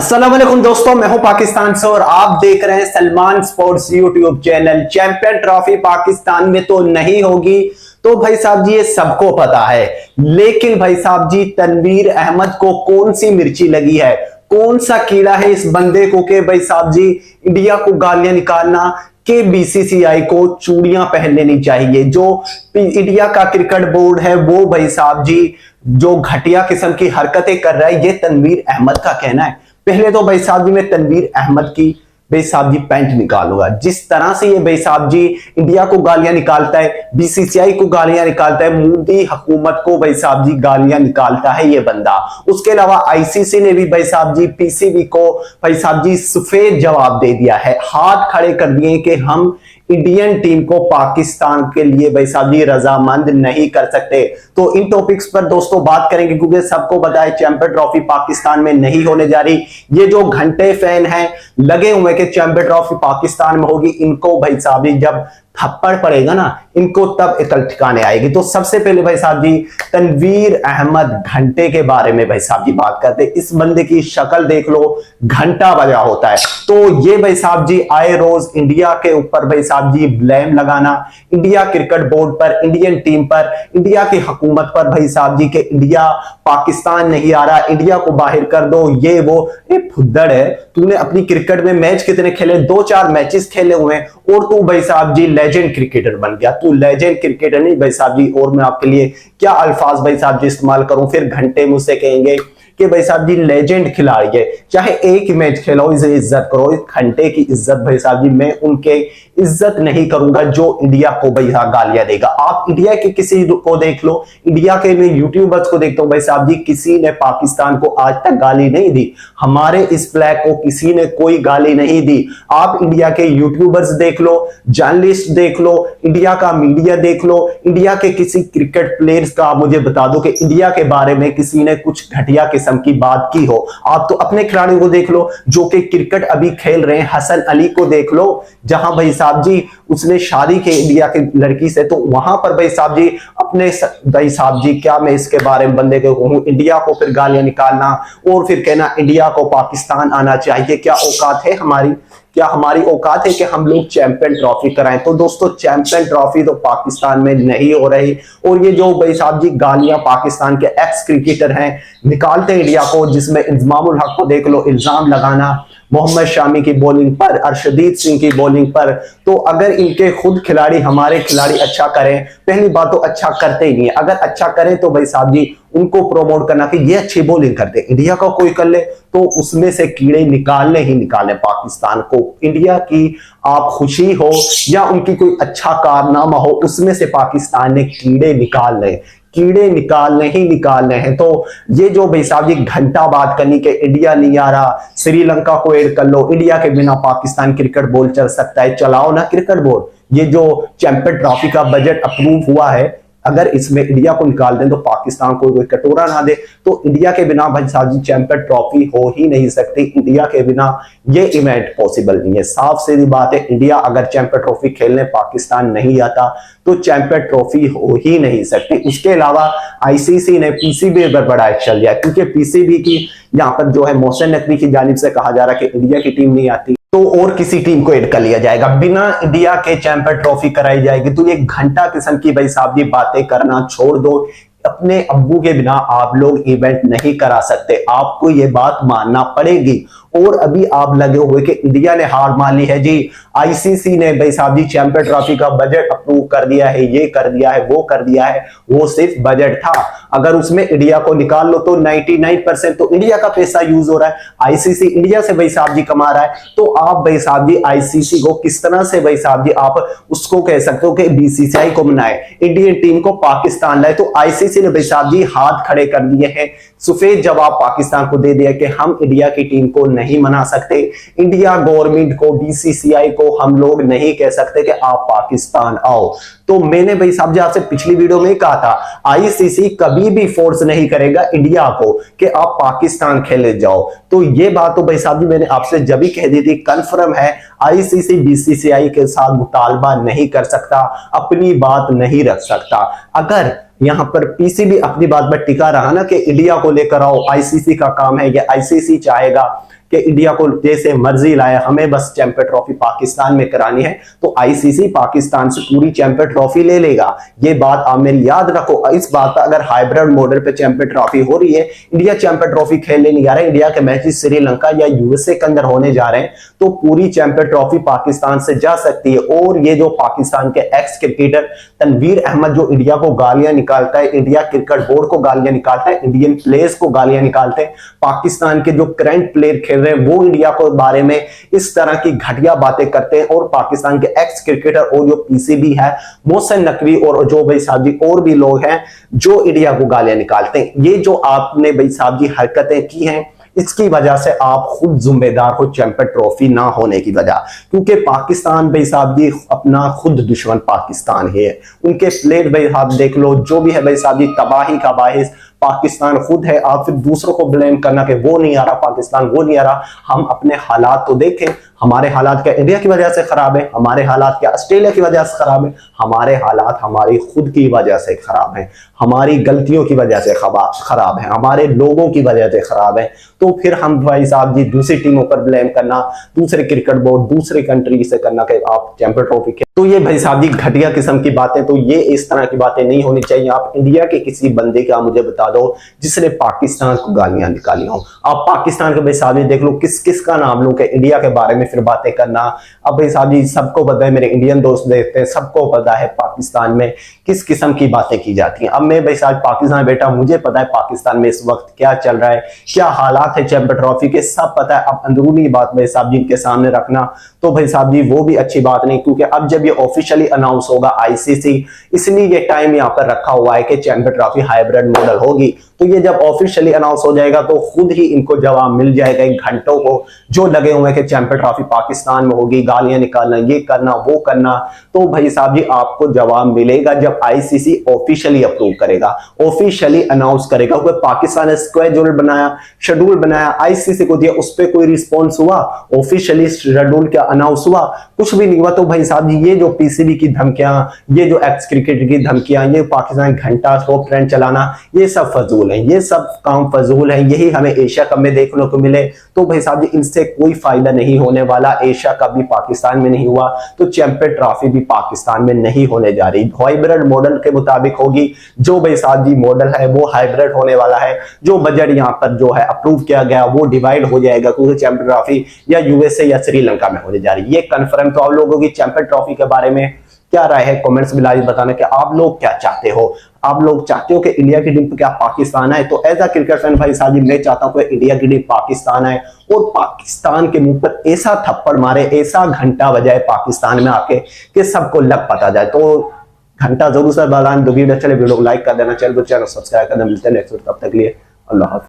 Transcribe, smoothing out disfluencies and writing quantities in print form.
अस्सलाम वालेकुम दोस्तों, मैं हूं पाकिस्तान से और आप देख रहे हैं Salman sports YouTube channel. Champion trophy Pakistan में तो नहीं होगी, तो भाई साहब जी ये सबको पता है। लेकिन भाई साहब जी तनवीर अहमद को कौन सी मिर्ची लगी है, कौन सा कीड़ा है इस बंदे को के भाई साहब जी इंडिया को गालियां निकालना के बीसीसीआई को चूड़ियां पहन लेनी चाहिए। जो इंडिया का क्रिकेट बोर्ड है वो भाई साहब जी जो घटिया किस्म की हरकतें कर रहा है, ये तनवीर अहमद का कहना है। पहले तो भाई साहब जी मैं तनवीर अहमद की भाई साहब जी पैंट निकालूंगा। जिस तरह से ये भाई साहब जी इंडिया को गालियां निकालता है, बीसीसीआई को गालियां निकालता है, मोदी हुकूमत को भाई साहब जी गालियां निकालता है ये बंदा। उसके अलावा आईसीसी ने भी भाई साहब जी पीसीबी को भाई साहब जी सफेद जवाब दे दिया है, हाथ खड़े कर दिए कि हम इंडियन टीम को पाकिस्तान के लिए भाई साहब जी रजामंद नहीं कर सकते। तो इन टॉपिक्स पर दोस्तों बात करेंगे, क्योंकि सबको पता है चैंपियन ट्रॉफी पाकिस्तान में नहीं होने जा रही। ये जो घंटे फैन हैं लगे हुए कि चैंपियन ट्रॉफी पाकिस्तान में होगी, इनको भाई साहब जी जब थप्पड़ पड़ेगा ना इनको तब अकल ठिकाने आएगी। तो सबसे पहले भाई साहब जी तनवीर अहमद घंटे के बारे में भाई साहब जी बात करते हैं। इस बंदे की शक्ल देख लो, घंटा बजा होता है। तो ये भाई साहब जी आए रोज इंडिया के ऊपर भाई साहब जी ब्लेम लगाना, इंडिया क्रिकेट बोर्ड पर, इंडियन टीम पर, इंडिया की हुकूमत पर भाई साहब जी के इंडिया पाकिस्तान नहीं आ रहा, इंडिया को बाहर कर दो, ये वो। फुद्दड़ है, तूने अपनी क्रिकेट में मैच कितने खेले? 2-4 मैचेस खेले हुए हैं और तू भाई साहब जी लेजेंड क्रिकेटर बन गया। तू लेजेंड क्रिकेटर नहीं भाई साहब जी, और मैं आपके लिए क्या अल्फाज भाई साहब जी इस्तेमाल करूं, फिर घंटे मुझसे कहेंगे कि भाई साहब जी लेजेंड खिलाड़ी है। चाहे एक ही मैच खेलो, इसे इज्जत करो। इस घंटे की इज्जत भाई साहब जी मैं उनके इज्जत नहीं करूंगा जो इंडिया को भाई गालियां देगा। आप इंडिया के किसी को देख लो, इंडिया के मैं यूट्यूबर्स को देखता हूं भाई साहब जी, किसी ने पाकिस्तान को आज तक गाली नहीं दी। हमारे इस फ्लैग को किसी ने कोई गाली नहीं दी। आप इंडिया के यूट्यूबर्स देख लो, जर्नलिस्ट देख लो, इंडिया का मीडिया देख लो, इंडिया के किसी क्रिकेट प्लेयर्स का मुझे बता दो कि इंडिया के बारे में किसी ने कुछ घटिया किस्म की बात की हो। आप तो अपने खिलाड़ियों को देख लो जो कि क्रिकेट अभी खेल रहे हैं। हसन अली को देख लो, जहां भाई साहब जी उसने शादी की इंडिया की लड़की से, तो वहां पर भाई साहब जी अपने भाई साहब जी क्या मैं इसके बारे में बंदे को कहूं, इंडिया को फिर गालियां निकालना और फिर कहना इंडिया को पाकिस्तान आना चाहिए। क्या औकात है हमारी? क्या हमारी औकात है कि हम लोग चैंपियन ट्रॉफी कराएं? तो दोस्तों चैंपियन ट्रॉफी तो पाकिस्तान में नहीं हो रही। और ये जो भाई साहब जी गालियां पाकिस्तान के एक्स क्रिकेटर हैं निकालते हैं इंडिया को, जिसमें इंजमामुल हक को देख लो इल्जाम लगाना मोहम्मद शामी की बॉलिंग पर, अर्शदीप सिंह की बॉलिंग पर। तो अगर इनके खुद खिलाड़ी, हमारे खिलाड़ी अच्छा करें, पहली बात तो अच्छा करते ही नहीं है, अगर अच्छा करें तो भाई साहब जी उनको प्रोमोट करना कि ये अच्छी बॉलिंग करते, इंडिया का कोई कर ले तो उसमें से कीड़े निकालने ही निकालने पाकिस्तान को। इंडिया की आप खुशी हो या उनकी कोई अच्छा कारनामा हो, उसमें से पाकिस्तान ने कीड़े निकालने ही निकालने हैं। तो ये जो भाई साहब जी घंटा बात करनी कि इंडिया नहीं आ रहा, श्रीलंका को ऐड कर लो, इंडिया के बिना पाकिस्तान क्रिकेट बोर्ड चल सकता है, चलाओ ना क्रिकेट बोर्ड। ये जो चैंपियन ट्रॉफी का बजट अप्रूव हुआ है, अगर इसमें इंडिया को निकाल दें तो पाकिस्तान को कोई कटोरा ना दे, तो इंडिया के बिना भाई साहब जी चैंपियन ट्रॉफी हो ही नहीं सकती। इंडिया के बिना ये इवेंट पॉसिबल नहीं है। साफ सीधी बात है, इंडिया अगर चैंपियन ट्रॉफी खेलने पाकिस्तान नहीं आता तो चैंपियन ट्रॉफी हो ही नहीं सकती। उसके अलावा आईसीसी ने पीसीबी पर बड़ा एक्शन लिया, क्योंकि पीसीबी की यहाँ पर जो है मोहसिन नकवी की जानिब से कहा जा रहा है कि इंडिया की टीम नहीं आती तो और किसी टीम को ऐड कर लिया जाएगा, बिना इंडिया के चैंपियन ट्रॉफी कराई जाएगी। तो ये घंटा किस्म की भाई साहब जी बातें करना छोड़ दो। अपने अब्बू के बिना आप लोग इवेंट नहीं करा सकते, आपको ये बात मानना पड़ेगी। और अभी आप लगे हुए कि इंडिया ने हार मान ली है जी, आईसीसी ने भाई साहब जी चैंपियन ट्रॉफी का बजट अप्रूव कर दिया है, ये कर दिया है, वो कर दिया है। वो सिर्फ बजट था, अगर उसमें इंडिया को निकाल लो तो 99% तो इंडिया का पैसा यूज हो रहा है। आईसीसी इंडिया से भाई साहब जी कमा रहा है, तो आप भाई साहब जी आईसीसी को किस तरह से भाई साहब जी आप उसको कह सकते हो कि बीसीसीआई को बनाए, इंडियन टीम को पाकिस्तान लाए। तो आईसीसी ने भाई साहब जी हाथ खड़े कर दिए हैं, सफेद जवाब पाकिस्तान को दे दिया कि हम इंडिया की टीम को नहीं मना सकते। इंडिया गवर्नमेंट को, बीसीसीआई को हम लोग नहीं कह सकते कि आप पाकिस्तान आओ। तो मैंने भाई साहब जी आपसे पिछली वीडियो में कहा था आईसीसी कभी भी फोर्स नहीं करेगा इंडिया को कि आप पाकिस्तान खेले जाओ। तो ये बात तो भाई साहब जी मैंने आपसे जब भी कह दी थी, कंफर्म है आईसीसी बीसीसीआई के साथ मुतालबा नहीं कर सकता, अपनी बात नहीं रख सकता। अगर यहां पर पीसीबी अपनी बात पर टिका रहा ना कि इंडिया को लेकर आओ, आईसीसी का काम है, ये आईसीसी चाहेगा कि इंडिया को जैसे मर्जी लाए, हमें बस चैंपियन ट्रॉफी पाकिस्तान में करानी है तो आईसीसी पाकिस्तान से पूरी चैंपियन ट्रॉफी ले लेगा। ये बात आप मेरी याद रखो। इस बात पर अगर हाइब्रिड मॉडल पे चैंपियन ट्रॉफी हो रही है, इंडिया चैंपियन ट्रॉफी खेलने नहीं जा रहा है, इंडिया के मैचेस श्रीलंका या यूएसए के अंदर होने जा रहे हैं, तो पूरी चैंपियन ट्रॉफी पाकिस्तान से जा सकती है। और ये जो पाकिस्तान के एक्स क्रिकेटर तनवीर अहमद जो इंडिया को गालियां निकालता है, इंडिया क्रिकेट बोर्ड को गालियां निकालता है, इंडियन प्लेयर्स को गालियां निकालते हैं, पाकिस्तान के जो करंट प्लेयर खेल रहे हैं वो इंडिया को बारे में इस तरह की घटिया बातें करते हैं, और पाकिस्तान के एक्स क्रिकेटर और जो पीसीबी है, मोहसिन नकवी और जो भाई साहब जी और भी लोग हैं जो इंडिया को गालियां निकालते हैं। ये जो आपने भाई साहब जी हरकतें की हैं, इसकी वजह से आप खुद जिम्मेदार हो चैंपियन ट्रॉफी ना होने की वजह, क्योंकि पाकिस्तान भाई साहब जी अपना खुद दुश्मन पाकिस्तान है। उनके प्लेयर भाई साहब देख लो, जो भी है भाई साहब जी तबाही का बाहिस पाकिस्तान खुद है। आप फिर दूसरों को ब्लेम करना कि वो नहीं आ रहा पाकिस्तान, वो नहीं आ रहा। हम अपने हालात तो देखें, हमारे हालात क्या इंडिया की वजह से खराब है, हमारे हालात क्या ऑस्ट्रेलिया की वजह से खराब है, हमारे हालात हमारी खुद की वजह से खराब है, हमारी गलतियों की वजह से खराब है, हमारे लोगों की वजह से खराब है। तो फिर हम भाई साहब जी दूसरी टीमों पर ब्लेम करना, दूसरे क्रिकेट बोर्ड दूसरी कंट्री से करना कि आप चैंपियन ट्रॉफी के, तो ये भाई साहब जी घटिया किस्म की बातें, तो ये इस तरह की बातें नहीं होनी चाहिए। आप इंडिया के किसी बंदे का मुझे बता दो जिसने पाकिस्तान को गालियां निकाली हो। आप पाकिस्तान के भाई साहब जी देख लो, किस किस का नाम लूं कि इंडिया के बारे में फिर बातें करना। अब भाई साहब जी सबको पता है, मेरे इंडियन दोस्त देखते हैं, सबको पता है पाकिस्तान में किस किस्म की बातें की जाती हैं। अब मैं भाई साहब पाकिस्तान बेटा, मुझे पता है पाकिस्तान में इस वक्त क्या चल रहा है, क्या हालात है चैंपियन ट्रॉफी के, सब पता है। अब अंदरूनी बात भाई साहब जी के सामने रखना तो भाई साहब जी वो भी अच्छी बात नहीं, क्योंकि अब जब ये ऑफिशियली अनाउंस होगा आईसीसी, इसलिए ये टाइम यहाँ पर रखा हुआ है कि चैंपियन ट्रॉफी हाइब्रिड मॉडल होगी। तो ये जब ऑफिशियली अनाउंस हो जाएगा तो खुद ही इनको जवाब मिल जाएगा इन घंटों को जो लगे हुए कि चैंपियन ट्रॉफी पाकिस्तान में होगी, गालियां निकालना, ये करना वो करना। तो भाई साहब जी आपको जवाब मिलेगा जब आईसीसी ऑफिशियली अप्रूव करेगा, ऑफिशियली अनाउंस करेगा। क्योंकि पाकिस्तान ने शेड्यूल बनाया, आईसीसी को दिया, उस पर कोई रिस्पॉन्स हुआ, ऑफिशियली शेड्यूल क्या अनाउंस हुआ, कुछ भी नहीं हुआ। तो भाई साहब जी ये जो पीसीबी की धमकियां, ये जो एक्स क्रिकेटर की धमकियां, ये पाकिस्तान घंटा टॉप ट्रेंड चलाना, ये सब फजूल है, ये सब काम फजूल है। यही हमें एशिया कप में देखने को मिले। तो भाई साहब जी इनसे कोई फायदा नहीं होने वाला। एशिया कप भी पाकिस्तान में नहीं हुआ तो चैंपियन ट्रॉफी भी पाकिस्तान में नहीं होने जा रही। हाइब्रिड मॉडल के मुताबिक होगी। जो भाई साहब जी मॉडल है वो हाइब्रिड होने वाला है। जो बजट यहाँ पर जो है अप्रूव किया गया वो डिवाइड हो जाएगा, क्योंकि चैंपियन ट्रॉफी या यूएसए या श्रीलंका में होने जा रही है। ये कन्फर्म। तो आप लोगों की चैंपियन ट्रॉफी के बारे में क्या राय है, कमेंट्स में लाइव बताना कि आप लोग क्या चाहते हो। आप लोग चाहते हो कि इंडिया की टीम क्या पाकिस्तान है? तो एज अ क्रिकेट फैन भाई साहब जी मैं चाहता हूं कि इंडिया की टीम पाकिस्तान है और पाकिस्तान के मुंह पर ऐसा थप्पड़ मारे, ऐसा घंटा बजाए पाकिस्तान में आके कि सबको लग पता जाए। तो घंटा जरूर से बजाएं। वीडियो अच्छा लगे वीडियो को लाइक कर देना, चैनल सब्सक्राइब कर देना। मिलते हैं नेक्स्ट वीडियो, तब तक के लिए अल्लाह हाफ़िज़।